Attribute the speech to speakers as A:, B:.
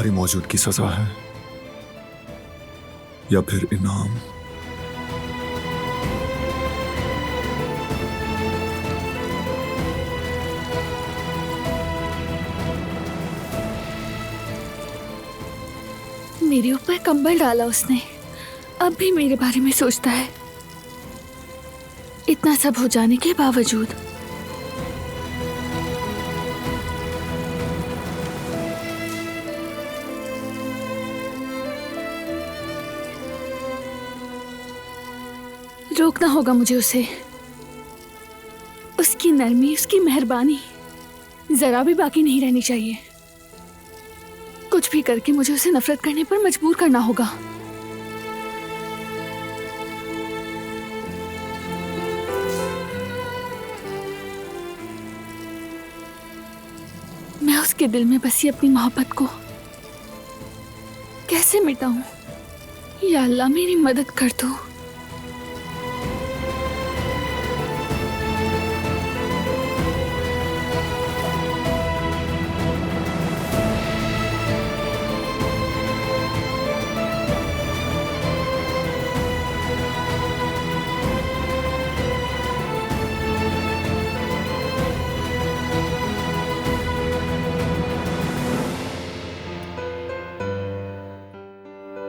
A: तुम्हारी मौजूदगी सजा है या फिर इनाम?
B: मेरे ऊपर कंबल डाला उसने, अब भी मेरे बारे में सोचता है। इतना सब हो जाने के बावजूद। रोकना होगा मुझे उसे। उसकी नरमी, उसकी मेहरबानी जरा भी बाकी नहीं रहनी चाहिए। कुछ भी करके मुझे उसे नफरत करने पर मजबूर करना होगा। मैं उसके दिल में बसी अपनी मोहब्बत को कैसे मिटाऊं? या अल्लाह मेरी मदद कर दो।